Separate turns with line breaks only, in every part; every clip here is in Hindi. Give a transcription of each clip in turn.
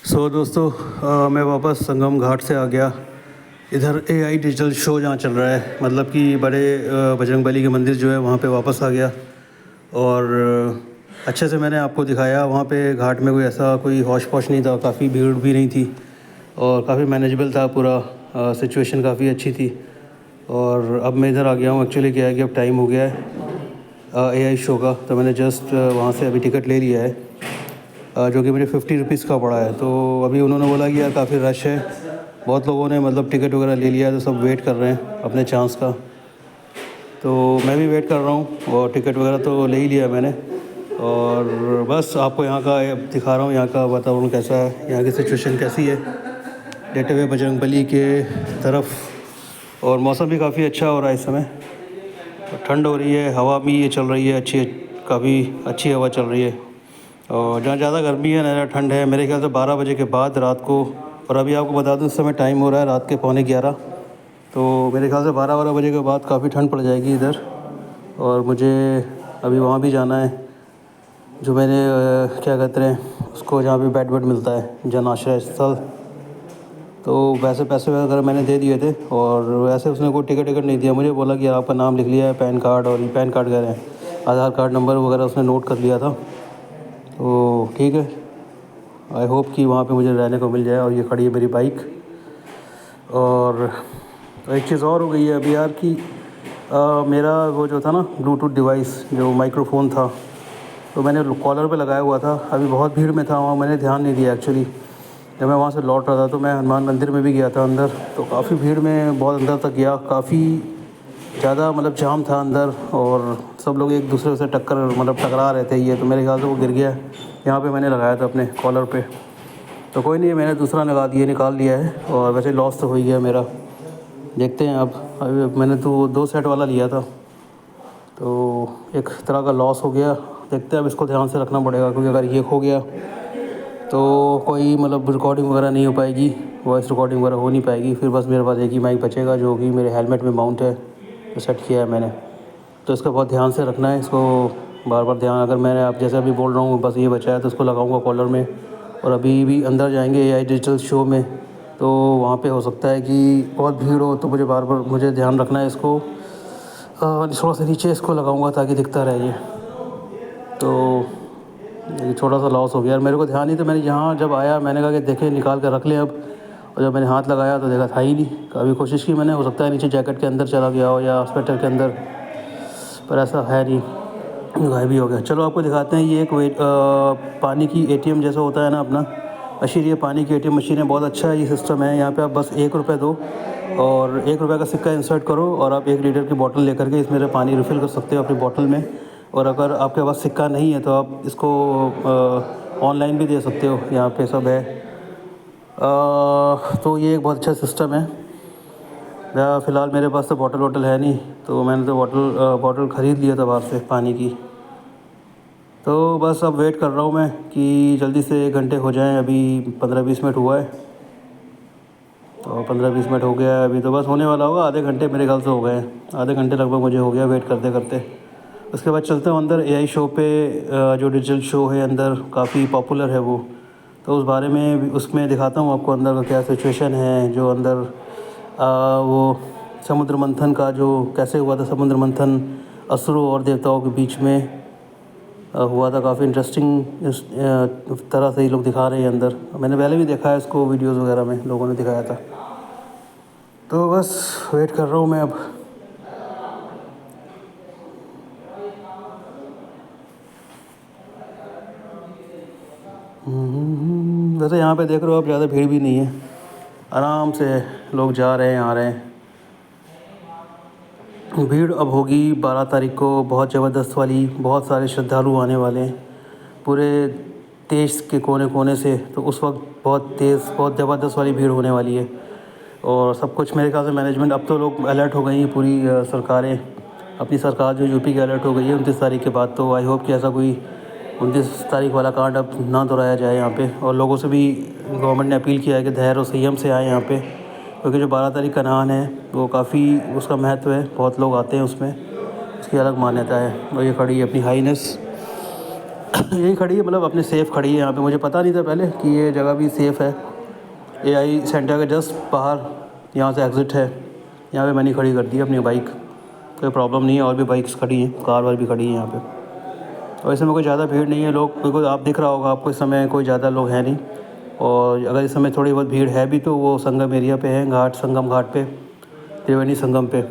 दोस्तों, मैं वापस संगम घाट से आ गया। इधर एआई डिजिटल शो जहाँ चल रहा है, मतलब कि बड़े बजरंगबली के मंदिर जो है वहाँ पे वापस आ गया। और अच्छे से मैंने आपको दिखाया। वहाँ पे घाट में कोई ऐसा कोई हौश पौश नहीं था, काफ़ी भीड़ भी नहीं थी और काफ़ी मैनेजेबल था पूरा। सिचुएशन काफ़ी अच्छी थी। और अब मैं इधर आ गया हूँ। एक्चुअली क्या है कि अब टाइम हो गया है एआई शो का, तो मैंने जस्ट वहाँ से अभी टिकट ले लिया है, जो कि मुझे 50 रुपीज़ का पड़ा है। तो अभी उन्होंने बोला कि यार काफ़ी रश है, बहुत लोगों ने मतलब टिकट वगैरह ले लिया है, तो सब वेट कर रहे हैं अपने चांस का। तो मैं भी वेट कर रहा हूँ और टिकट वगैरह तो ले ही लिया मैंने। और बस आपको यहाँ का दिखा रहा हूँ, यहाँ का वातावरण कैसा है, यहाँ की सिचुएशन कैसी है लेटे हुए बजरंगबली के तरफ। और मौसम भी काफ़ी अच्छा हो रहा है इस समय, ठंड हो रही है, हवा भी ये चल रही है अच्छी, काफ़ी अच्छी हवा चल रही है। और जहाँ ज़्यादा गर्मी है, ज़्यादा ठंड है, मेरे ख्याल से 12 बजे के बाद रात को। और अभी आपको बता दूँ इस समय टाइम हो रहा है रात के 11:45, तो मेरे ख्याल से 12 बजे के बाद काफ़ी ठंड पड़ जाएगी इधर। और मुझे अभी वहाँ भी जाना है, जो मैंने क्या कहते हैं उसको, जहाँ पे बेड वेड मिलता है, जन आश्रय स्थल। तो वैसे पैसे वगैरह मैंने दे दिए थे, और वैसे उसने कोई टिकट नहीं दिया मुझे। बोला कि आपका नाम लिख लिया है, पैन कार्ड, और पैन कार्ड कह रहे हैं, आधार कार्ड नंबर वगैरह उसने नोट कर लिया था। तो ठीक है, आई होप कि वहाँ पे मुझे रहने को मिल जाए। और ये खड़ी है मेरी बाइक। और एक चीज़ और हो गई है अभी यार कि मेरा वो जो था ना ब्लूटूथ डिवाइस, जो माइक्रोफोन था, तो मैंने कॉलर पे लगाया हुआ था। अभी बहुत भीड़ में था वहाँ, मैंने ध्यान नहीं दिया एक्चुअली। जब मैं वहाँ से लौट रहा था तो मैं हनुमान मंदिर में भी गया था अंदर, तो काफ़ी भीड़ में बहुत अंदर तक गया, काफ़ी ज़्यादा मतलब जाम था अंदर। और सब लोग एक दूसरे से टकरा रहे थे ये, तो मेरे ख्याल से वो गिर गया। यहाँ पे मैंने लगाया था अपने कॉलर पे, तो कोई नहीं, मैंने दूसरा निकाल लिया है। और वैसे लॉस तो हो ही गया मेरा। देखते हैं अब। अभी मैंने तो 2 सेट वाला लिया था, तो एक तरह का लॉस हो गया। देखते हैं अब, इसको ध्यान से रखना पड़ेगा, क्योंकि अगर ये खो गया तो कोई मतलब रिकॉर्डिंग वगैरह नहीं हो पाएगी, वॉइस रिकॉर्डिंग वगैरह हो नहीं पाएगी। फिर बस मेरे पास एक ही माइक बचेगा, जो कि मेरे हेलमेट में माउंट है, तो सेट किया है मैंने। तो इसका बहुत ध्यान से रखना है, इसको बार बार ध्यान। अगर मैंने आप जैसे अभी बोल रहा हूँ बस ये बचा है, तो इसको लगाऊंगा कॉलर में। और अभी भी अंदर जाएंगे एआई डिजिटल शो में, तो वहाँ पे हो सकता है कि बहुत भीड़ हो, तो मुझे ध्यान रखना है इसको। थोड़ा सा नीचे इसको लगाऊंगा ताकि दिखता रहे ये। तो ये थोड़ा सा लॉस हो गया यार, मेरे को ध्यान नहीं था। मैंने यहाँ जब आया मैंने कहा कि देखें निकाल कर रख लें अब, और जब मैंने हाथ लगाया तो देखा था ही नहीं। काफ़ी कोशिश की मैंने, हो सकता है नीचे जैकेट के अंदर चला गया हो या स्वेटर के अंदर, पर ऐसा है नहीं, गायब ही हो गया। चलो आपको दिखाते हैं। ये एक पानी की एटीएम जैसा होता है ना अपना मशीन, ये पानी की एटीएम मशीन है। बहुत अच्छा है ये सिस्टम है। यहाँ पे आप बस 1 रुपये दो और 1 रुपये का सिक्का इंसर्ट करो, और आप 1 लीटर की बोतल लेकर के इसमें पानी रिफ़िल कर सकते हो अपनी बोतल में। और अगर आपके पास सिक्का नहीं है तो आप इसको ऑनलाइन भी दे सकते हो, यहाँ पे सब है। तो ये एक बहुत अच्छा सिस्टम है। फ़िलहाल मेरे पास तो बॉटल है नहीं, तो मैंने तो बॉटल ख़रीद लिया था बाहर से पानी की। तो बस अब वेट कर रहा हूँ मैं कि जल्दी से 1 घंटे हो जाएं। अभी 15-20 मिनट हुआ है, तो 15-20 मिनट हो गया है अभी, तो बस होने वाला होगा। आधे घंटे मेरे ख्याल से हो गए हैं, आधे घंटे लगभग मुझे हो गया वेट करते करते। उसके बाद चलते हैं अंदर एआई शो पे। जो डिजिटल शो है अंदर काफ़ी पॉपुलर है वो, तो उस बारे में उसमें दिखाता हूँ आपको अंदर का क्या सिचुएशन है। जो अंदर वो समुद्र मंथन का जो कैसे हुआ था, समुद्र मंथन असुरों और देवताओं के बीच में हुआ था। काफ़ी इंटरेस्टिंग इस तरह से ये लोग दिखा रहे हैं अंदर। मैंने पहले भी देखा है इसको, वीडियोज़ वगैरह में लोगों ने दिखाया था। तो बस वेट कर रहा हूँ मैं अब। वैसे यहाँ पे देख रहे हो आप, ज़्यादा भीड़ भी नहीं है, आराम से लोग जा रहे हैं आ रहे हैं। भीड़ अब होगी 12 तारीख को, बहुत ज़बरदस्त वाली। बहुत सारे श्रद्धालु आने वाले हैं पूरे देश के कोने कोने से, तो उस वक्त बहुत तेज़, बहुत ज़बरदस्त वाली भीड़ होने वाली है। और सब कुछ मेरे ख्याल से मैनेजमेंट, अब तो लोग अलर्ट हो गई हैं, पूरी सरकारें, अपनी सरकार जो यूपी की अलर्ट हो गई है 29 तारीख के बाद। तो आई होप कि ऐसा कोई 29 तारीख वाला कांड अब ना दोहराया जाए यहाँ पे। और लोगों से भी गवर्नमेंट ने अपील किया है कि धैर्य और संयम से आए यहाँ पे, क्योंकि जो 12 तारीख का नान है वो काफ़ी, उसका महत्व है, बहुत लोग आते हैं उसमें, उसकी अलग मान्यता है। और ये खड़ी है अपनी हाईनेस यही खड़ी है, मतलब अपने सेफ़ खड़ी है यहाँ पे। मुझे पता नहीं था पहले कि ये जगह भी सेफ़ है। एआई सेंटर के जस्ट बाहर यहाँ से एग्ज़िट है, यहाँ पे मैंने खड़ी कर दी अपनी बाइक। कोई प्रॉब्लम नहीं है, और भी बाइक्स खड़ी हैं, कार वार भी खड़ी हैं यहाँ पे। और इस समय कोई ज़्यादा भीड़ नहीं है, लोग बिल्कुल आप दिख रहा होगा आपको, इस समय कोई ज़्यादा लोग हैं नहीं। और अगर इस समय थोड़ी बहुत भीड़ है भी तो वो संगम एरिया पे है, संगम घाट पे, त्रिवेणी संगम पे।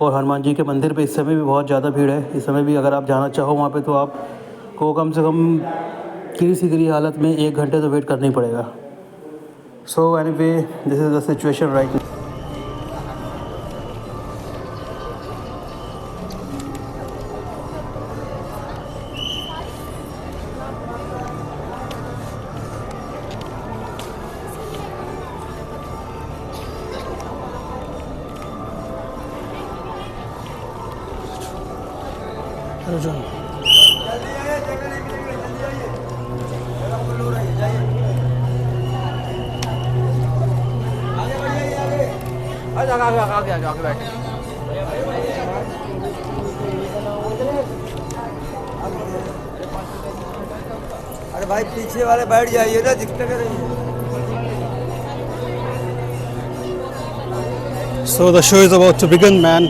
और हनुमान जी के मंदिर पे इस समय भी बहुत ज़्यादा भीड़ है। इस समय भी अगर आप जाना चाहो वहाँ पे तो आपको कम से कम किसी हालत में 1 घंटे तो वेट करना ही पड़ेगा। So anyway, this is the situation right now.
आगे बैठे। अरे भाई पीछे वाले बैठ जाइए ना, दिक्कत कर रही है।
So the show is about to begin, man.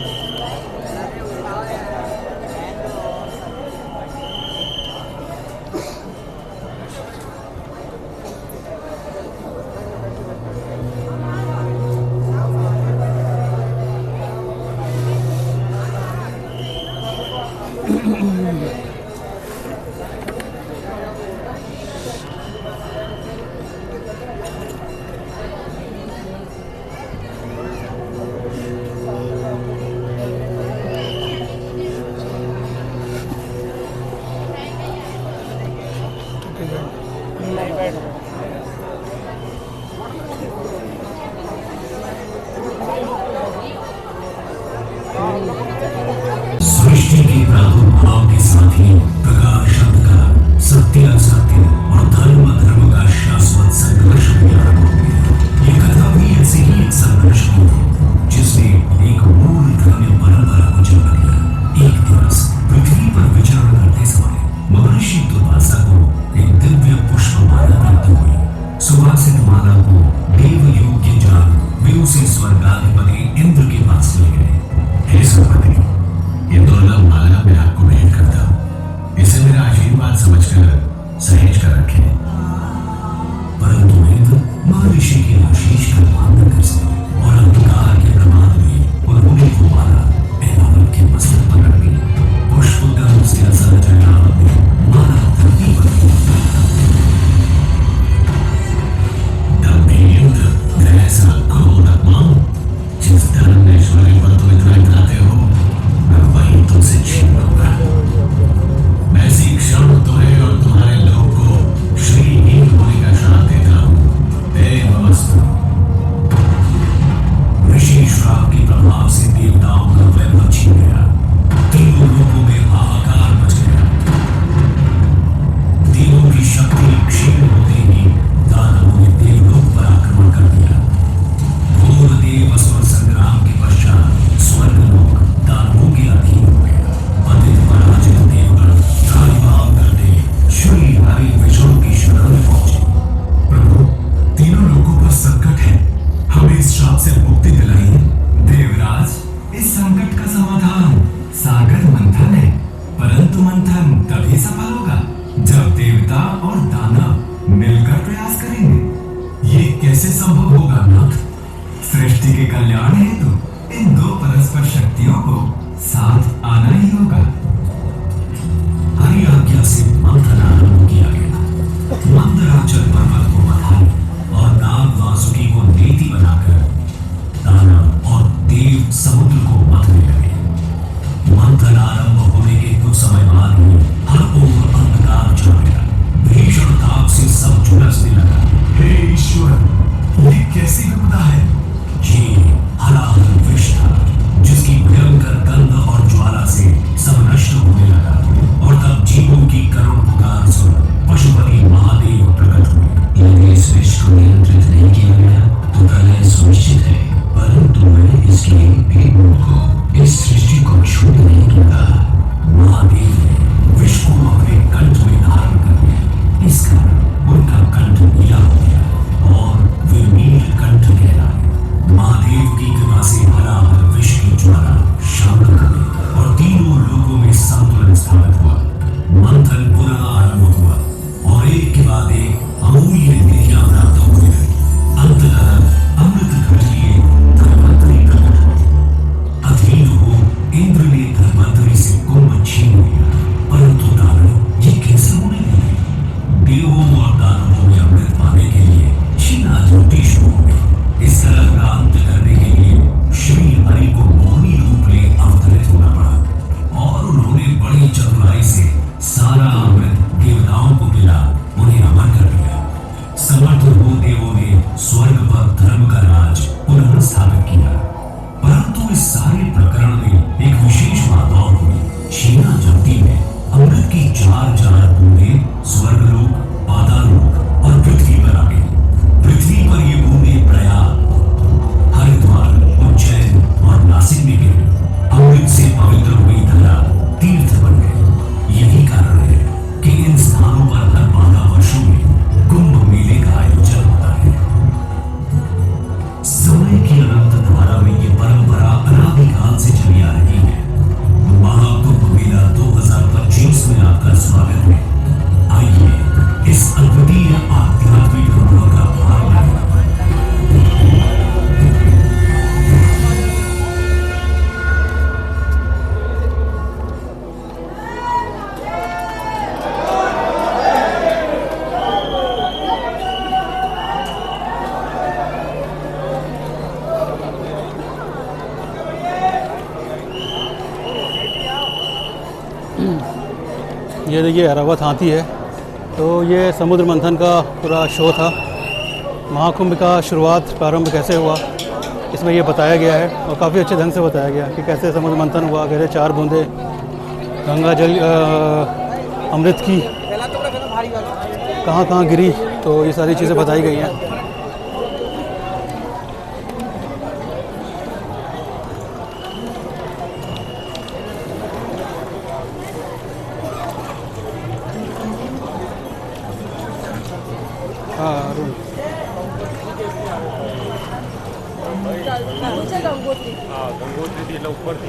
सृष्टि के प्रादुर्भाव के साथ ही प्रकाश अंधकार, सत्य असत्य और धर्म अधर्म का शाश्वत संघर्ष भी आरंभ हो गया। ये कथा भी ऐसे ही एक संघर्ष की थी, जिसने एक मूल धर्म परंपरा को जन्म दिया। एक दिवस पृथ्वी पर विचरण करते समय महर्षि दुर्वासा को एक दिव्य पुष्प माला प्राप्त हुई। सुवासित माला को देव योग्य जान वे उसे स्वर्गाधिपति इंद्र के पास ले गए। हे सुरपति, ये दुर्लभ माला मैं आपको भेंट करता हूँ, इसे मेरा आशीर्वाद समझकर सहेज कर रखें। परंतु इंद्र महर्षि के आशीष का मान न कर सके और अंधकार के प्रमाद में उन्होंने वो माला ऐरावत के मस्तक पर रख दी। पुष्पगंध से असहज ऐरावत ने माला धरती पर ऐसा क्रोध अपमान, जिस धर्म ऐश्वर्य पर तुम इतना इतराते हो, मैं वही तुमसे छीन लूंगा। मैं इसी क्षण तुम्हें और तुम्हारे लोग को श्रीहीन होने का श्राप देता हूँ। देवस्तु। ऋषि श्राप के प्रभाव से देवताओं का वैभव छीन गया, तीनों लोगों में हाहाकार मच गया। तीनों की शक्ति क्षीण होते ही दानवों ने देवलोक पर आक्रमण कर दिया। घोर देव असुर संग्राम के पश्चात स्वर्गलोक दानवों के अधीन हो गया। पतित पराजित देवगण त्राहिमाम करते श्री हरि विष्णु की शरण में पहुंचे। प्रभु, तीनों लोगों पर संकट है, हमें इस श्राप से मुक्ति दिलाइए। देवराज, इस संकट का समाधान सागर मंथन है, परंतु मंथन तभी सफल होगा जब देवता और दानव मिलकर प्रयास करेंगे। ये कैसे संभव होगा नाथ? सृष्टि के कल्याण हेतु इन दो परस्पर शक्तियों को साथ आना ही होगा। हरि आज्ञा से मंथन आरंभ किया गया। मंदराचल पर्वत को बधाई और नाग वासुकी को नेति बनाकर दानव और देव समुद्र को मथने लगे। मंथन आरंभ होने के कुछ समय बाद ही हर ओर अंधकार छा गया। भीषण ताप से सब झुलसने लगा। हे ईश्वर, ये कैसी विपदा है? ये हलाहल विष था, जिसकी भयंकर गंध और ज्वाला से सब नष्ट होने लगा। और तब जीवों की करुण पुकार सुन पशुपति महादेव प्रकट हुए। यदि इस विष को नियंत्रित नहीं किया गया तो प्रलय सुनिश्चित है, परंतु मैं इसके एक बूंद को, इस सृष्टि को छूने नहीं दूंगा। महादेव ने विष को अपने कंठ
ये देखिए ऐरावत हाथी है। तो ये समुद्र मंथन का पूरा शो था। महाकुंभ का शुरुआत प्रारंभ कैसे हुआ इसमें ये बताया गया है और काफ़ी अच्छे ढंग से बताया गया कि कैसे समुद्र मंथन हुआ, कैसे 4 बूंदे गंगा जल अमृत की कहाँ कहाँ गिरी, तो ये सारी चीज़ें बताई गई हैं। हाँ अरुण
गंगोत्री ती लवकर ती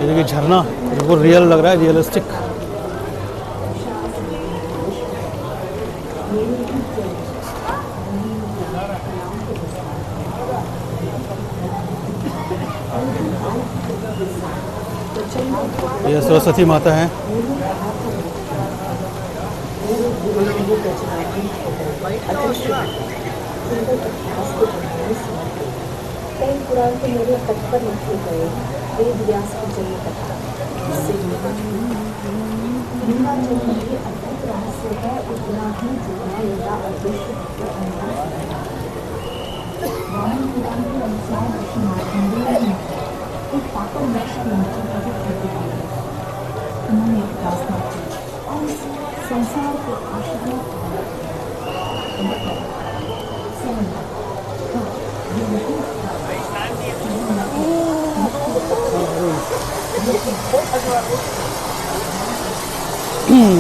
ये देखिए झरना बिल्कुल रियल लग रहा है, रियलिस्टिक। ये सरस्वती माता है।
कई पुराण के मेरे तट पर लिखे गए वेद व्यास की जन्म कथा इससे गंगा जल में ये अद्भुत रहस्य है, उतना ही जितना मेरा अदृश्य वामन पुराण के अनुसार ऋषि मार्कंडेय ने एक पापड़ वृक्ष के नीचे प्रकट करके दिया। उन्होंने एक प्रार्थना की और इस संसार को आश्रय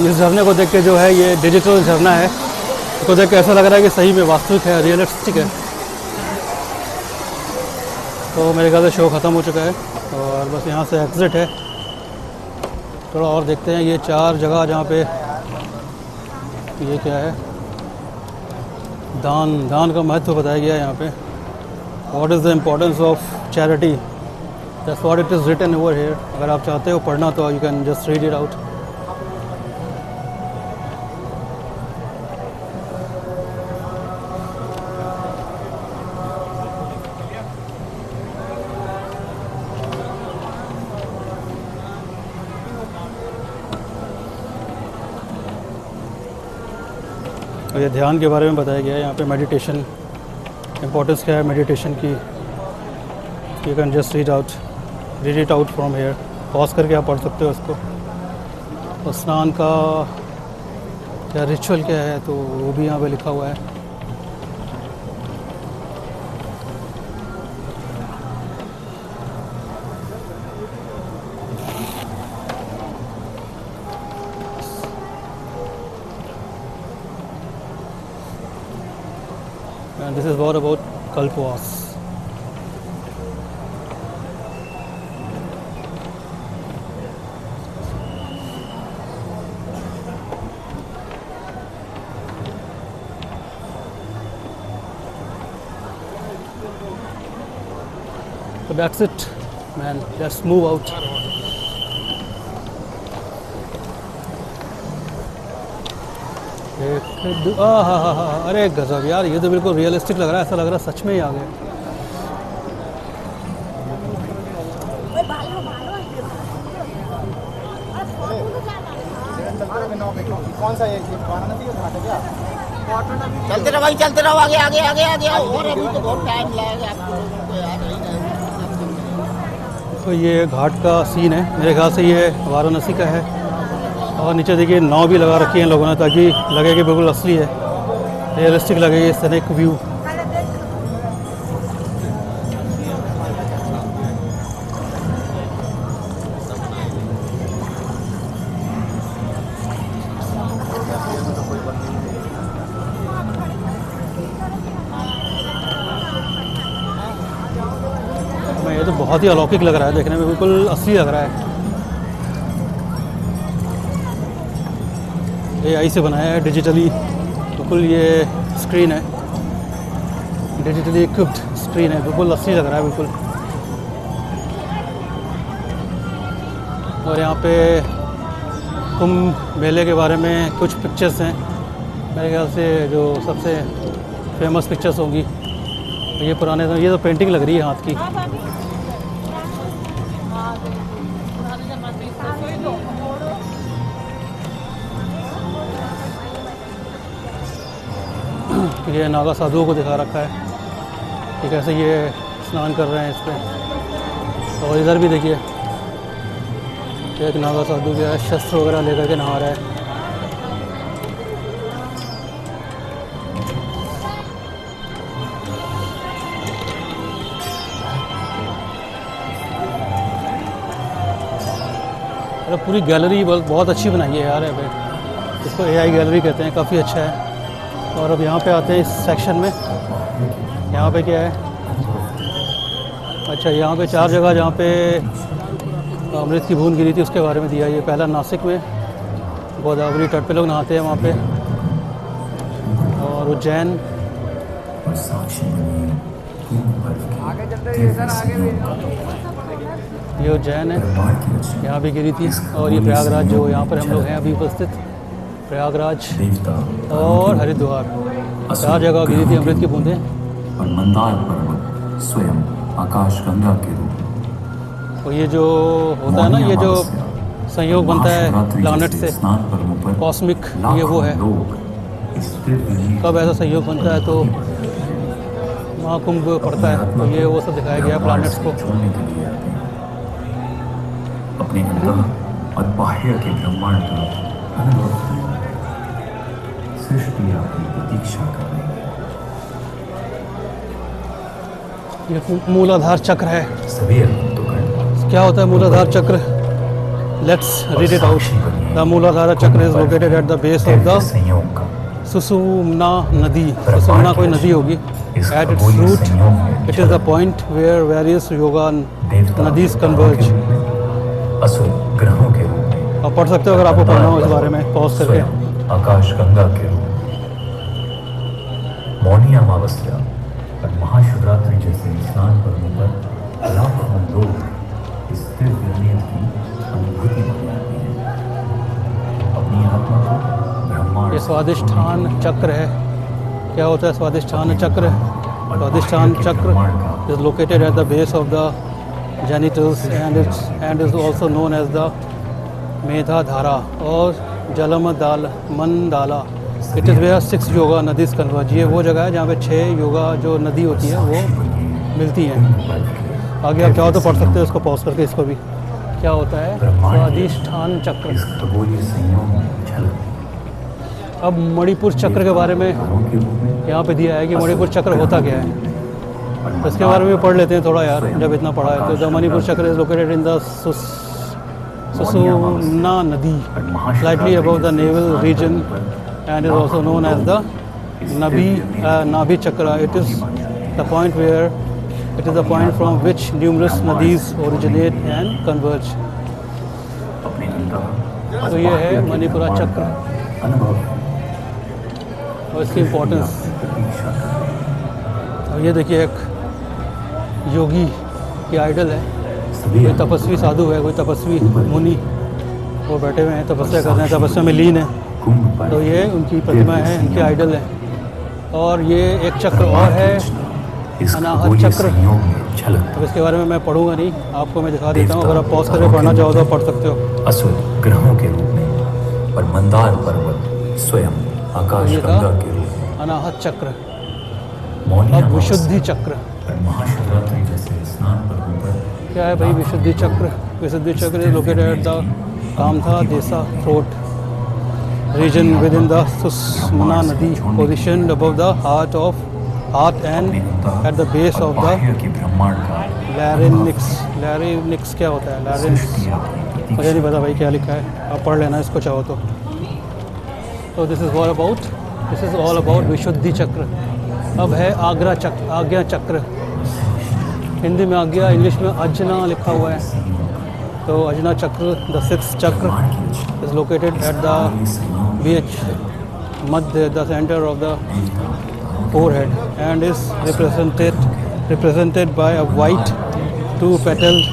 इस झरने को देख के जो है, ये डिजिटल झरना है, इसको देख के ऐसा लग रहा है कि सही में वास्तविक है, रियलिस्टिक है। तो मेरे ख्याल से शो ख़त्म हो चुका है और बस यहाँ से एग्ज़िट है। थोड़ा और देखते हैं ये 4 जगह जहाँ पे ये क्या है, दान का महत्व बताया गया है यहाँ पे। What is the importance of charity, that's what it is written over here. अगर आप चाहते हो पढ़ना तो you can just read it out. और ये ध्यान के बारे में बताया गया है यहाँ पे। मेडिटेशन इम्पोर्टेंस क्या है मेडिटेशन की, you can just read it out from here. Pause करके आप पढ़ सकते हो इसको। और स्नान का क्या रिचुअल क्या है तो वो भी यहाँ पे लिखा हुआ है। And this is what about Kalpwas. So that's it, man. Let's move out. अरे गजब यार, ये तो बिल्कुल रियलिस्टिक लग रहा है। ऐसा लग रहा है सच में ही आ गए।
कौन सा एक
चलते रहो भाई, चलते रहो, आगे आगे आगे आगे आओ। और अभी तो बहुत टाइम लगेगा आपको यार।
तो ये घाट का सीन है, मेरे ख्याल से ये वाराणसी का है। और नीचे देखिए नाव भी लगा रखी है लोगों ने, ताकि लगे कि बिल्कुल असली है, रियलिस्टिक लगे ये सनेक व्यू। ये तो बहुत ही अलौकिक लग रहा है, देखने में बिल्कुल असली लग रहा है। AI से बनाया है डिजिटली, बिल्कुल ये स्क्रीन है, डिजिटली इक्विप्ड स्क्रीन है, बिल्कुल असली लग रहा है बिल्कुल। और यहाँ पे कुंभ मेले के बारे में कुछ पिक्चर्स हैं, मेरे ख्याल से जो सबसे फेमस पिक्चर्स होंगी। ये पुराने ये तो पेंटिंग लग रही है हाथ की। ये नागा साधुओं को दिखा रखा है कि कैसे ये स्नान कर रहे हैं इस पर। और इधर भी देखिए एक नागा साधु जो है शस्त्र वगैरह लेकर के नहा रहा है। अरे पूरी गैलरी बहुत अच्छी बनाई है यार। है भाई इसको एआई गैलरी कहते हैं, काफ़ी अच्छा है। और अब यहाँ पे आते हैं इस सेक्शन में। यहाँ पे क्या है, अच्छा यहाँ पे 4 जगह जहाँ पे अमृत की बूंद गिरी थी उसके बारे में दिया। ये पहला नासिक में गोदावरी तट पे लोग नहाते हैं वहाँ पे, और उज्जैन, ये उज्जैन है, यहाँ भी गिरी थी। और ये प्रयागराज जो यहाँ पर हम लोग हैं अभी उपस्थित, प्रयागराज और हरिद्वार, 4 जगह गिरी थी अमृत की बूंदें।
और मंदार पर्वत स्वयं आकाश गंगा के रूप।
और ये जो होता है ना, ये जो संयोग बनता है प्लैनेट से, कॉस्मिक, ये वो है। कब ऐसा संयोग बनता है तो महाकुंभ पड़ता है, तो ये वो सब दिखाया गया है प्लैनेट्स को।
अपने अंदर और बाह्य के ब्रह्मांड का अनुभव सृष्टि आपकी प्रतीक्षा कर रही है।
ये मूलाधार चक्र है।
सभी अद्भुतगण
क्या होता है Muladhara chakra? Let's read it out. The Muladhara chakra is located at the base of the
संयोग का
सुषुम्ना नदी। सुषुम्ना कोई नदी होगी। At its root it is the point where various yoga nadis converge.
असुर ग्रहों के रूप में
आप पढ़ सकते हो अगर आपको पढ़ना हो इस बारे में, पॉज करके।
आकाश गंगा के रूप में मौनी अमावस्या और महाशिवरात्रि जैसे स्नान पर्वों पर लाखों लोग इस दिव्य नियत की अनुभूति मनाते हैं। अपनी आत्मा को ब्रह्मांड।
ये स्वादिष्ठान चक्र है। क्या होता है स्वादिष्ठान चक्र? स्वादिष्ठान चक्र is located at the base of the genitals and is also known as the Medha Dhara or Mandala. It is where 6 yoga नदीज converge। ये वो जगह है जहाँ पे 6 योगा जो नदी होती है वो मिलती हैं। आगे आप चाहो तो पढ़ सकते हो इसको पॉज करके इसको भी। क्या होता है स्वादिष्ठान चक्र? अब मणिपुर चक्र के बारे में यहाँ पे दिया है कि मणिपुर चक्र होता क्या है, तो इसके बारे में पढ़ लेते हैं थोड़ा यार, जब इतना पढ़ा है। तो the Manipura chakra is located in the Sushumna nadi slightly above the navel region and is also known as the Nabhi chakra. It is the point where it is the point from which numerous nadis originate and converge. तो ये है मणिपुरा चक्र और इसकी इम्पोर्टेंस। और ये देखिए एक योगी की आइडल है, कोई तपस्वी साधु है, कोई तपस्वी मुनि, वो बैठे हुए हैं तपस्या कर रहे हैं, तपस्या में लीन है। तो ये उनकी प्रतिमा है, उनकी आइडल है। और ये एक चक्र और है अनाहत चक्र। तो इसके बारे में मैं पढ़ूंगा नहीं, आपको मैं दिखा देता हूँ। अगर आप पॉज करके पढ़ना चाहो तो पढ़ सकते हो।
असुर ग्रहों के रूप में और मंदार पर्वत स्वयं आकाश गंगा के रूप में
अनाहत चक्र।
मौनी
अब विशुद्धि चक्र
और महाशिवरात्रि जैसे स्नान पर्वों पर
क्या है भाई? विशुद्धि chakra, Vishuddhi chakra is located at the कामथा देसा throat region within the Sushumna nadi positioned above the heart and at the base of the
ब्रह्मांड का
लैरिन्क्स। लैरिन्क्स क्या होता है? लैरिन्क्स मुझे नहीं पता भाई क्या लिखा है, आप पढ़ लेना इसको चाहो तो। तो दिस इज ऑल अबाउट विशुद्धि चक्र। अब है आज्ञा चक्र। हिंदी में आज्ञा, इंग्लिश में अजना लिखा हुआ है। तो अजना चक्र, द 6th चक्र is located at the beach Madhya, the centre of the forehead and is represented by a white 2-petaled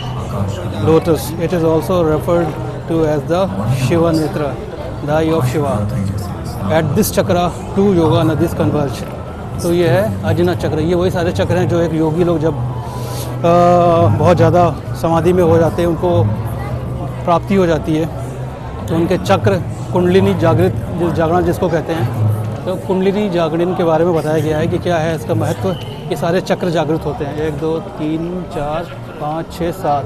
lotus. It is also referred to as the Shiva Netra, the eye of Shiva. At this chakra, two yoga nadis converge. तो ये है अजना चक्र. ये वही सारे चक्र हैं जो एक योगी लोग जब बहुत ज़्यादा समाधि में हो जाते हैं, उनको प्राप्ति हो जाती है, तो उनके चक्र कुंडलिनी जागरण जिसको कहते हैं, तो कुंडलिनी जागरण के बारे में बताया गया है कि क्या है इसका महत्व. ये सारे चक्र जागृत होते हैं. 1 2 3 4 5 6 7,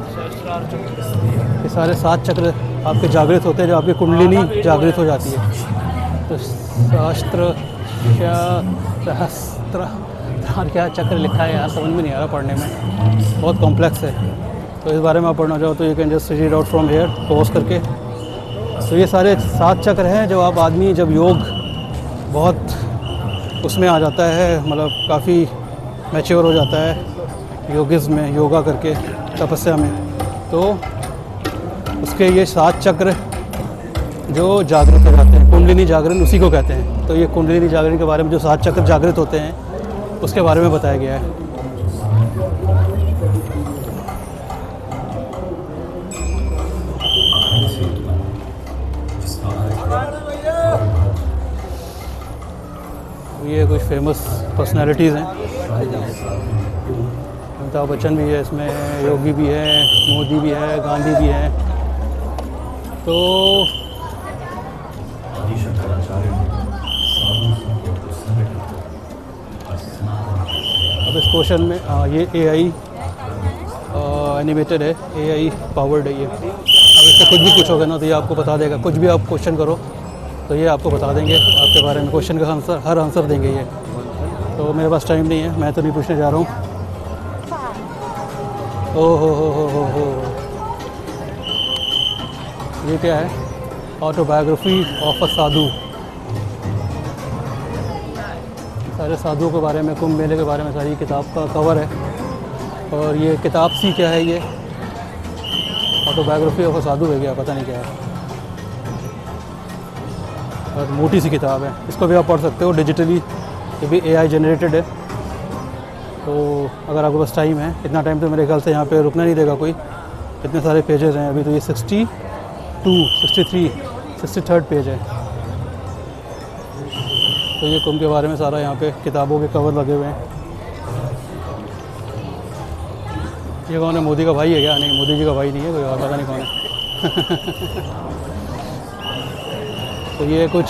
ये सारे 7 चक्र आपके जागृत होते हैं जब आपकी कुंडलिनी जागृत हो जाती है. तो सहस्त्र क्या चक्र लिखा है यार, समझ में नहीं आ रहा पढ़ने में, बहुत कॉम्प्लेक्स है. तो इस बारे में आप पढ़ना चाहो तो you can just read out from here pause करके. तो ये सारे 7 चक्र हैं जब आप आदमी जब योग बहुत उसमें आ जाता है, मतलब काफ़ी मैच्योर हो जाता है योगिज़्म में, योगा करके तपस्या में, तो उसके ये 7 चक्र जो जागृत हो जाते हैं, कुंडलिनी जागरण उसी को कहते हैं. तो ये कुंडलिनी जागरण के बारे में जो 7 चक्र जागृत होते हैं उसके बारे में बताया गया है. ये कुछ फेमस पर्सनालिटीज़ हैं. अमिताभ बच्चन भी है इसमें, योगी भी है, मोदी भी है, गांधी भी है. तो अब इस क्वेश्चन में ये AI एनिमेटेड है, AI पावर्ड है ये. अब इससे कुछ भी पूछोगे ना तो ये आपको बता देगा. कुछ भी आप क्वेश्चन करो तो ये आपको बता देंगे आपके बारे में, क्वेश्चन का आंसर, हर आंसर देंगे ये. तो मेरे पास टाइम नहीं है, मैं तो नहीं पूछने जा रहा हूँ. ओ हो. ये क्या है? ऑटोबायोग्राफी ऑफ अ साधु. सारे साधुओं के बारे में, कुंभ मेले के बारे में सारी किताब का कवर है. और ये किताब सी क्या है, ये ऑटोबायोग्राफी ऑफ अ साधु है क्या, पता नहीं क्या है. और मोटी सी किताब है, इसको भी आप पढ़ सकते हो डिजिटली. ये भी AI जनरेटेड है. तो अगर आपके पास टाइम है, इतना टाइम तो मेरे ख्याल से यहाँ पे रुकना नहीं देगा कोई, इतने सारे पेजेस हैं अभी. तो ये 62, 63, 63rd पेज है. तो ये कुंभ के बारे में सारा यहाँ पे किताबों के कवर लगे हुए हैं. ये कौन है? मोदी का भाई है क्या? नहीं, मोदी जी का भाई नहीं है, कोई और, पता नहीं कौन है. तो ये कुछ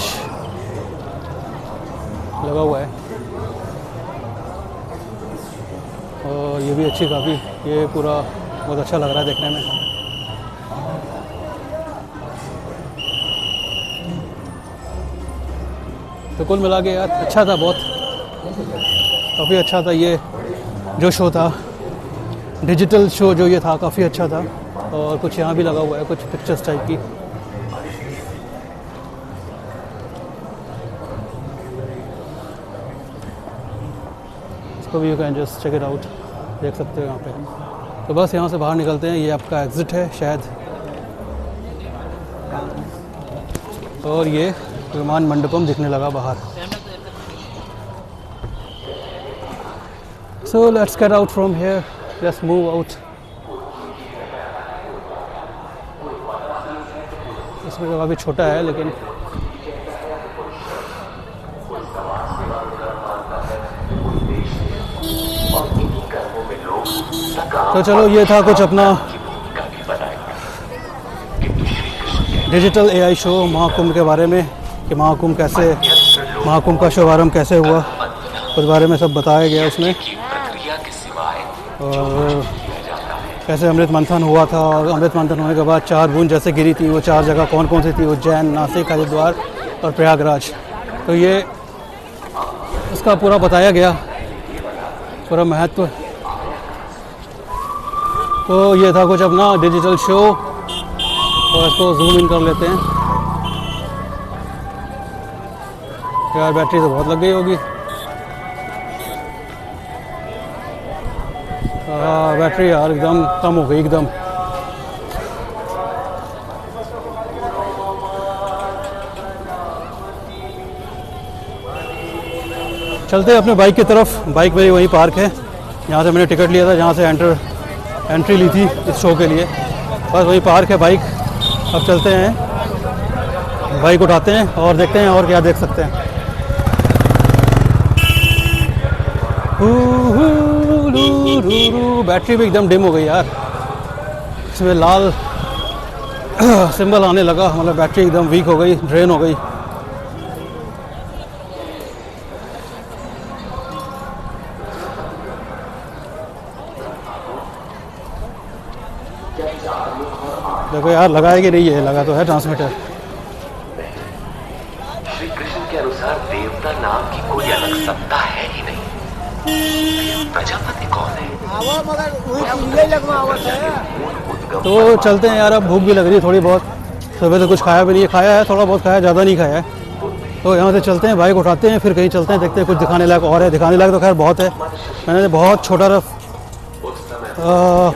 लगा हुआ है. और ये भी अच्छी काफ़ी, ये पूरा बहुत अच्छा लग रहा है देखने में. तो कुल मिला के यार अच्छा था, बहुत काफ़ी अच्छा था. ये जो शो था, डिजिटल शो जो ये था, काफ़ी अच्छा था. और कुछ यहाँ भी लगा हुआ है, कुछ पिक्चर्स टाइप की. इसको भी you can just check it out, देख सकते हो यहाँ पे. तो बस यहाँ से बाहर निकलते हैं. ये आपका एग्ज़िट है शायद. और ये विमान मंडपम दिखने लगा बाहर. So let's get out from here, let's move out. इसमें तो काफ़ी छोटा है लेकिन तो चलो, ये था कुछ अपना डिजिटल AI शो महाकुंभ के बारे में, कि महाकुंभ का शुभारंभ कैसे हुआ, उस बारे में सब बताया गया उसमें. और कैसे अमृत मंथन हुआ था, और अमृत मंथन होने के बाद 4 बूंद जैसे गिरी थी, वो 4 जगह कौन कौन सी थी, उज्जैन, नासिक, हरिद्वार और प्रयागराज. तो ये इसका पूरा बताया गया, पूरा महत्व. तो ये था कुछ अपना डिजिटल शो. और इसको जूम इन कर लेते हैं. यार बैटरी तो बहुत लग गई होगी. बैटरी यार एकदम कम हो गई एकदम. चलते हैं अपने बाइक की तरफ. बाइक मेरी वहीं पार्क है, यहाँ से मैंने टिकट लिया था, जहाँ से एंट्री ली थी इस शो के लिए. बस वही पार्क है बाइक। अब चलते हैं, बाइक उठाते हैं और देखते हैं और क्या देख सकते हैं। बैटरी भी एकदम डिम हो गई यार, इसमें लाल सिंबल आने लगा, मतलब बैटरी एकदम वीक हो गई, ड्रेन हो गई। देखो यार लगाया कि नहीं है, लगा तो है ट्रांसमीटर।
श्री कृष्ण के अनुसार देवता नाम की कोई अलग सत्ता है ही नहीं। प्रजापति कौन है?
तो चलते हैं यार, अब भूख भी लग रही है थोड़ी बहुत, सुबह से कुछ खाया भी नहीं है, खाया है थोड़ा बहुत खाया, ज़्यादा नहीं खाया है। तो यहाँ से चलते हैं, बाइक उठाते हैं, फिर कहीं चलते हैं, देखते हैं कुछ दिखाने लायक और है। दिखाने लायक तो खैर बहुत है, मैंने बहुत छोटा रफ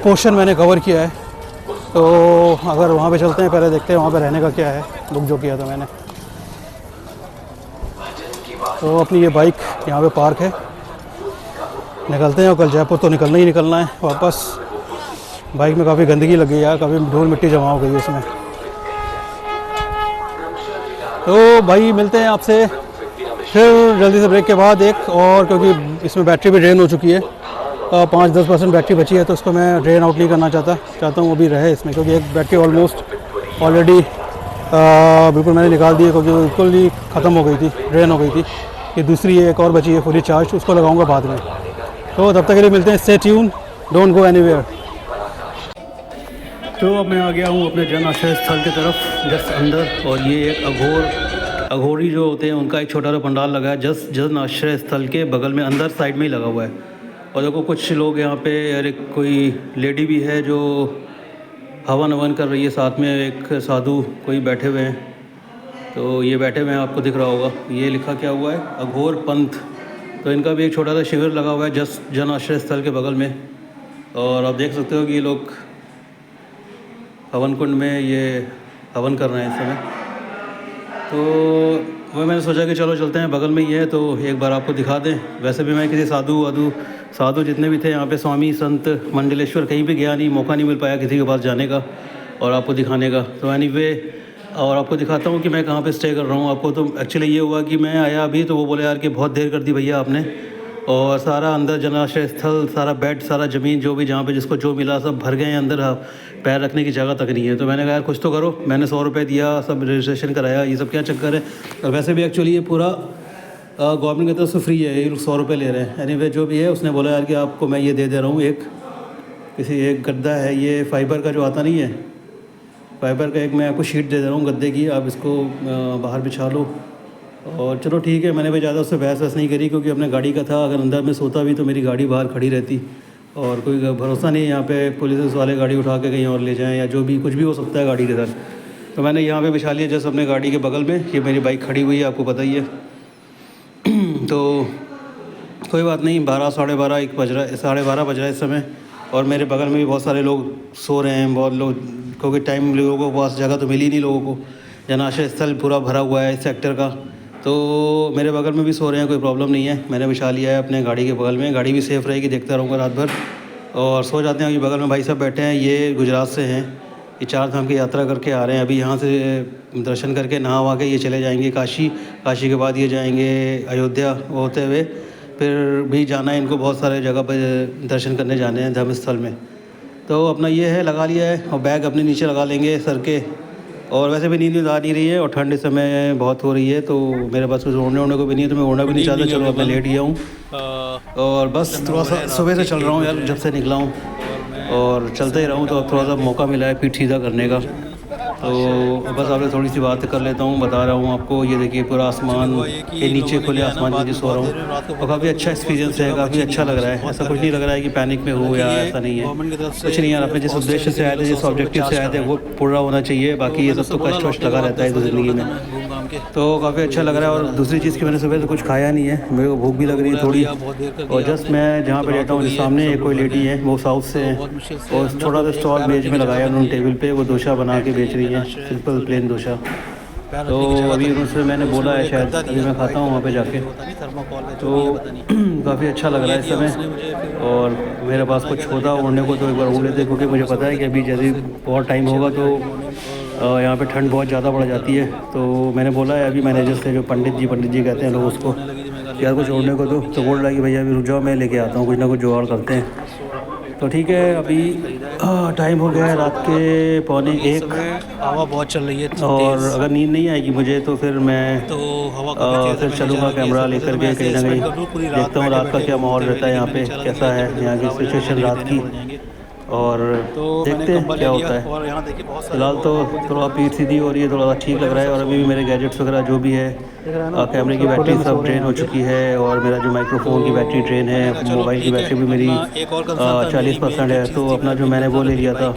पोर्शन मैंने कवर किया है। तो अगर वहाँ पे चलते हैं, पहले देखते हैं वहाँ पे रहने का क्या है, बुक जो किया था मैंने। तो अपनी ये बाइक यहाँ पे पार्क है, निकलते हैं। और कल जयपुर तो निकलना ही निकलना है वापस। बाइक में काफ़ी गंदगी लग गई यार, काफ़ी धूल मिट्टी जमा हो गई है इसमें। तो भाई मिलते हैं आपसे फिर जल्दी से ब्रेक के बाद एक और, क्योंकि इसमें बैटरी भी ड्रेन हो चुकी है। 5-10% बैटरी बची है, तो उसको मैं ड्रेन आउट नहीं करना चाहता हूँ, वो भी रहे इसमें, क्योंकि एक बैटरी ऑलमोस्ट ऑलरेडी बिल्कुल मैंने निकाल दी है, क्योंकि बिल्कुल ही ख़त्म हो गई थी, ड्रेन हो गई थी। ये दूसरी एक और बची है फुली चार्ज, उसको लगाऊंगा बाद में। तो तब तक के लिए मिलते हैं, stay tune, don't go anywhere. तो अब मैं आ गया हूँ अपने जन आश्रय स्थल की तरफ, जस्ट अंदर। और ये एक अघोरी जो होते हैं उनका एक छोटा सा पंडाल लगा है जस्ट जन आश्रय स्थल के बगल में, अंदर साइड में ही लगा हुआ है। और देखो कुछ लोग यहाँ पे, अरे कोई लेडी भी है जो हवन अवन कर रही है, साथ में एक साधु कोई बैठे हुए हैं। तो ये बैठे हुए हैं, आपको दिख रहा होगा, ये लिखा क्या हुआ है, अघोर पंथ। तो इनका भी एक छोटा सा शिविर लगा हुआ है जस्ट जन आश्रय स्थल के बगल में। और आप देख सकते हो कि ये लोग हवन कुंड में ये हवन कर रहे हैं इस समय। तो मैंने सोचा कि चलो चलते हैं, बगल में ही है तो एक बार आपको दिखा दें। वैसे भी मैं किसी साधु जितने भी थे यहाँ पे, स्वामी संत मंडलेश्वर, कहीं भी गया नहीं, मौका नहीं मिल पाया किसी के पास जाने का और आपको दिखाने का। तो एनीवे, और आपको दिखाता हूँ कि मैं कहाँ पे स्टे कर रहा हूँ। आपको तो एक्चुअली ये हुआ कि मैं आया अभी, तो वो बोले यार कि बहुत देर कर दी भैया आपने, और सारा अंदर जनाश्रय स्थल, सारा बेड, सारा ज़मीन जो भी जहाँ पे जिसको जो मिला सब भर गए हैं अंदर, पैर रखने की जगह तक नहीं है। तो मैंने कहा यार कुछ तो करो, मैंने 100 रुपये दिया, सब रजिस्ट्रेशन कराया, ये सब क्या चक्कर है। और वैसे भी एक्चुअली ये पूरा गवर्नमेंट की तरफ से फ्री है, ये लोग 100 रुपये ले रहे हैं। एनीवे जो भी है, उसने बोला यार कि आपको मैं ये दे रहा हूँ, एक गद्दा है, ये फाइबर का जो आता नहीं है, फाइबर का एक मैं आपको शीट दे रहा हूँ गद्दे की, आप इसको बाहर बिछा लो। और चलो ठीक है, मैंने भी ज़्यादा उससे बहस नहीं करी, क्योंकि अपने गाड़ी का था, अगर अंदर में सोता भी तो मेरी गाड़ी बाहर खड़ी रहती, और कोई भरोसा नहीं है यहाँ पे पुलिस वाले गाड़ी उठा के कहीं और ले जाएं, या जो भी कुछ भी हो सकता है गाड़ी के साथ। तो मैंने यहाँ पे बिछा लिया जैसे अपने गाड़ी के बगल में। ये मेरी बाइक खड़ी हुई है, आपको पता ही है। तो कोई बात नहीं, 12, साढ़े 12, 1 बज रहा है, 12:30 बज रहा है इस समय। और मेरे बगल में भी बहुत सारे लोग सो रहे हैं, बहुत लोग, क्योंकि टाइम लोगों को पास जगह तो मिली नहीं लोगों को, जनाश्रय स्थल पूरा भरा हुआ है इस सेक्टर का। तो मेरे बगल में भी सो रहे हैं, कोई प्रॉब्लम नहीं है, मैंने बिछा लिया है अपने गाड़ी के बगल में। गाड़ी भी सेफ़ रहेगी, देखता रहूँगा रात भर, और सो जाते हैं। ये बगल में भाई साहब बैठे हैं, ये गुजरात से हैं, ये 4 धाम की यात्रा करके आ रहे हैं। अभी यहाँ से दर्शन करके नहा वहा के ये चले जाएंगे काशी के बाद ये जाएंगे अयोध्या होते हुए, फिर भी जाना है इनको, बहुत सारे जगह पर दर्शन करने जाने हैं धर्म स्थल में। तो अपना ये है, लगा लिया है, और बैग अपने नीचे लगा लेंगे सर के। और वैसे भी नींद आ नहीं रही है, और ठंड इस समय बहुत हो रही है, तो मेरे पास कुछ ओढ़ने को भी नहीं है, तो मैं ओढ़ना भी नहीं चाहता। चलो अब मैं लेट गया हूँ, और बस थोड़ा सा सुबह से चल रहा हूँ यार, जब से निकला हूँ, और चलते ही रहूँ। तो अब थोड़ा सा मौका मिला है पीठ सीधा करने का, तो बस आपसे थोड़ी सी बात कर लेता हूँ, बता रहा हूँ आपको। ये देखिए पूरा आसमान के नीचे खुले आसमान के नीचे सो रहा हूँ, और काफ़ी अच्छा एक्सपीरियंस है, काफ़ी अच्छा लग रहा है। ऐसा कुछ नहीं लग रहा है कि पैनिक में हो, या ऐसा नहीं है, कुछ नहीं यार। अपने जिस उद्देश्य से आए थे, जिस ऑब्जेक्टिव से आए थे, वो पूरा होना चाहिए। बाकी ये सब तो कष्ट वष्ट लगा रहता है तो ज़िंदगी में, तो काफ़ी अच्छा लग रहा है। और दूसरी चीज़ की मैंने सुबह से कुछ खाया नहीं है, मेरे को भूख भी लग रही है थोड़ी। और जस्ट मैं जहाँ पर रहता हूँ, सामने एक कोई लेडी है, वो साउथ से है, और छोटा सा स्टॉल बेच में लगाया उन्होंने टेबल पे, वो डोसा बना के बेच रही है, सिंपल प्लेन डोसा। तो अभी उनसे मैंने बोला है शायद अभी मैं खाता हूँ वहाँ पे जाके, तो काफ़ी अच्छा लग रहा है इस समय। और मेरे पास कुछ होता उड़ने को तो एक बार उड़ लेते, क्योंकि मुझे पता है कि अभी जैसे बहुत टाइम होगा तो यहाँ पे ठंड बहुत ज़्यादा बढ़ जाती है। तो मैंने बोला है अभी मैनेजर से, जो पंडित जी कहते हैं लोग उसको, यार कुछ उड़ने को तो बोल रहा है कि भैया अभी रुक जाओ मैं लेके आता हूँ, कुछ ना कुछ जुगाड़ करते हैं। तो ठीक है, अभी टाइम हो गया है रात के 12:45,
हवा बहुत चल रही है
और अगर नींद नहीं आएगी मुझे तो फिर मैं
तो हवा
फिर चलूँगा कैमरा लेकर के कहीं ना कहीं, देखता हूँ रात का क्या माहौल रहता है यहाँ पे, कैसा है यहाँ की सिचुएशन रात की, और देखते हैं क्या होता है।
और यहाँ देखिए बहुत
फिलहाल तो थोड़ा पीठ सीधी हो रही है, थोड़ा सा ठीक लग रहा है। और अभी भी मेरे गैजेट्स वगैरह जो भी है, कैमरे की बैटरी सब ड्रेन हो चुकी है, और मेरा जो माइक्रोफोन की बैटरी ड्रेन है, मोबाइल की बैटरी भी मेरी 40% है। तो अपना जो मैंने वो ले लिया था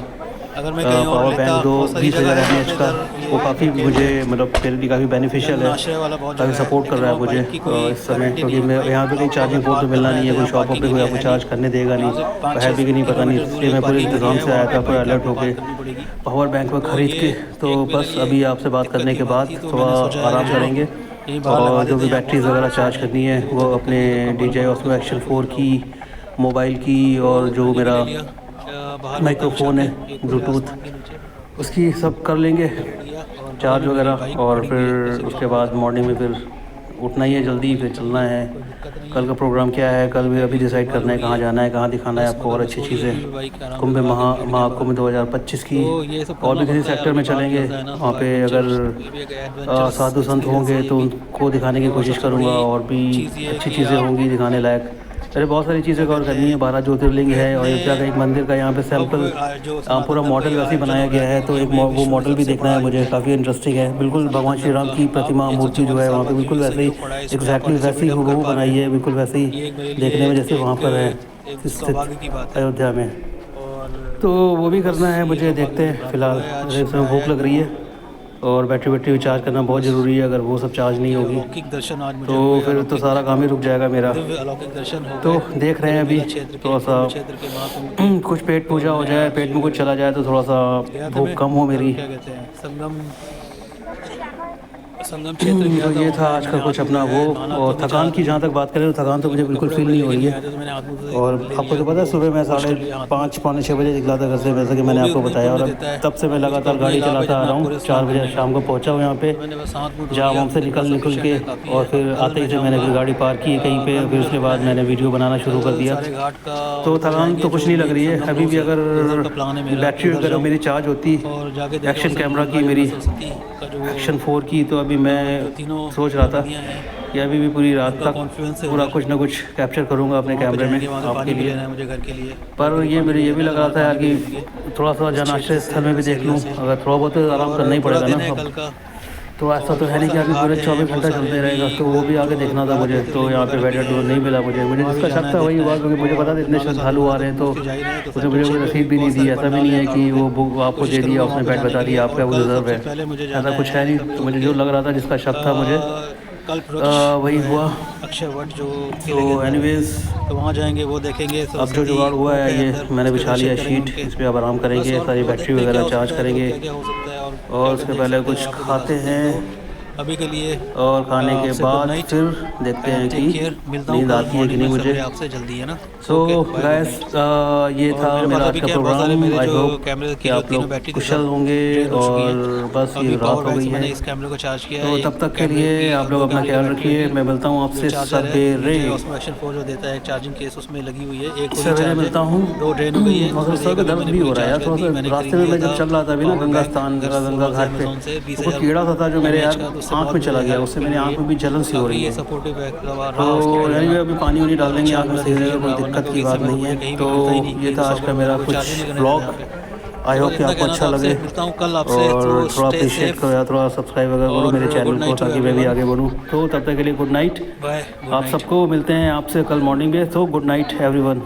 अगर मैं कहीं और
पावर
लेता,
बैंक 20,000 mAh का, वो काफ़ी मुझे मतलब मेरे लिए काफ़ी बेनिफिशियल है, काफ़ी सपोर्ट कर रहा है मुझे इस समय, क्योंकि मैं यहाँ पे कहीं चार्जिंग पोर्ट तो मिलना नहीं है, कोई शॉप पे कोई आपको चार्ज करने देगा नहीं, है भी कि नहीं पता नहीं, इसलिए मैं पूरे इंतज़ाम से आया था, पूरा अलर्ट होके पावर बैंक में ख़रीद के। तो बस अभी आपसे बात करने के बाद थोड़ा आराम करेंगे, और जो भी बैटरीज वगैरह चार्ज करनी है वो अपने DJI Osmo Action 4 की, मोबाइल की, और जो मेरा माइक्रोफोन है ब्लूटूथ, उसकी सब कर लेंगे चार्ज वगैरह। और फिर उसके बाद मॉर्निंग में फिर उठना ही है जल्दी, फिर चलना है। कल का प्रोग्राम क्या है, कल भी अभी डिसाइड करना है कहाँ जाना है, कहाँ दिखाना है आपको और अच्छी चीज़ें। कुंभ महाकुंभ 2025 की, और भी किसी सेक्टर में चलेंगे, वहाँ पे अगर साधु संत होंगे तो उनको दिखाने की कोशिश करूँगा, और भी अच्छी चीज़ें होंगी दिखाने लायक। अरे बहुत सारी चीज़ें कवर करनी है, 12 ज्योतिर्लिंग है, और अयोध्या का एक मंदिर का यहाँ पे सैंपल पूरा मॉडल वैसे ही बनाया गया है, तो एक वो मॉडल भी देखना है मुझे, काफ़ी इंटरेस्टिंग है। बिल्कुल भगवान श्री राम की प्रतिमा मूर्ति जो है वहाँ पे बिल्कुल वैसे ही एग्जैक्टली वैसे ही हूबहू बनाई है, बिल्कुल वैसे ही देखने में जैसे वहाँ पर है स्थित अयोध्या में। तो वो भी करना है मुझे, देखते हैं। फ़िलहाल मुझे इसमें भूख लग रही है, और बैटरी चार्ज करना बहुत ज़रूरी है, अगर वो सब चार्ज नहीं होगी
दर्शन आज
तो फिर तो सारा काम ही रुक जाएगा मेरा।
अलौकिक दर्शन हो
तो देख रहे हैं अभी थोड़ा सा कुछ पेट पूजा हो जाए, पेट में कुछ चला जाए तो थोड़ा सा भूख कम हो मेरी।
क्या कहते हैं संगम क्षेत्र।
तो ये था आज का कुछ अपना वो। और थकान की जहाँ तक बात करें तो थकान तो मुझे बिल्कुल फील नहीं हो रही है। और आपको तो पता है सुबह मैं 5:30 पौने 6 बजे निकला था घर से, जैसा कि मैंने आपको बताया, और तब से मैं लगातार गाड़ी चलाता आ रहा हूँ। 4 बजे शाम को पहुँचा हूँ यहाँ पे, जहाँ वहाँ से निकल के, और फिर आते ही से मैंने फिर गाड़ी पार्क की कहीं पे, फिर उसके बाद मैंने वीडियो बनाना शुरू कर दिया। तो थकान तो कुछ नहीं लग रही है अभी भी। अगर बैटरी वगैरह मेरी चार्ज होती एक्शन कैमरा की, मेरी Action 4 की, तो अभी मैं सोच रहा था कि अभी भी पूरी रात तक पूरा कुछ ना कुछ कैप्चर करूँगा अपने कैमरे में आपके लिए। पर ये मेरे ये भी लग रहा था यार कि थोड़ा सा जन आश्रय स्थल में भी देख लूँ, अगर थोड़ा बहुत आराम करना ही पड़ेगा ना। तो ऐसा तो है नहीं कि अभी पूरे 24 घंटा चलते रहेगा, तो वो भी आगे देखना था मुझे। तो यहाँ पे वेटर टूर नहीं मिला मुझे जिसका शक था वही हुआ, क्योंकि मुझे पता था इतने श्रद्धालु आ रहे हैं, तो उसने मुझे कोई रसीद भी नहीं दी। ऐसा भी नहीं है कि वो बुक आपको दे दिया, उसने बैठ बता दिया आपका वो रिजर्व है, ऐसा कुछ है नहीं। तो मुझे जो लग रहा था, जिसका शक था मुझे, वही हुआ।
अक्षय वट जो
तो एनीवेज
तो वहाँ जाएंगे, वो देखेंगे।
अब जो जुगाड़ हुआ है ये मैंने बिछा लिया शीट, इस पर अब आराम करेंगे, सारी बैटरी वगैरह चार्ज करेंगे, और उसके पहले कुछ खाते हैं
अभी के लिए।
और खाने के बाद फिर देखते हैं कि नींद आती है कि नहीं मुझे।
आपसे जल्दी है ना।
सो गाइस ये था मेरा आज का प्रोग्राम। आई होप कि आप लोग कुशल होंगे, और बस ये रात हो गई है,
इस कैमरे को चार्ज किया
तो तब तक के लिए आप लोग अपना ख्याल रखिए। मैं मिलता हूँ आपसे सवेरे।
Action 4 जो देता है चार्जिंग केस, उसमें लगी हुई है। एक
सवेरे मिलता हूँ।
2 ड्रेन हो गई है,
और सर का दर्द भी हो रहा है यार थोड़ा सा। रास्ते में मैं जब चल रहा था अभी ना गंगा घाट पे, तो कोई कीड़ा सा था जो मेरे यार आँख में चला गया, उससे मेरी आँख में भी जलन सी हो रही है। तो यानी अभी पानी वानी डाल देंगे आँख में, सही रहेगा, कोई दिक्कत की बात नहीं है। तो ये था आज का मेरा कुछ व्लॉग। आई होप कि आपको अच्छा लगे, और थोड़ा अप्रिशिएट करो या थोड़ा सब्सक्राइब वगैरह करो मेरे चैनल को, ताकि मैं भी आगे बढ़ूँ। तो तब तक के लिए गुड नाइट आप सबको। मिलते हैं आपसे कल मॉर्निंग में। तो गुड नाइट एवरीवन।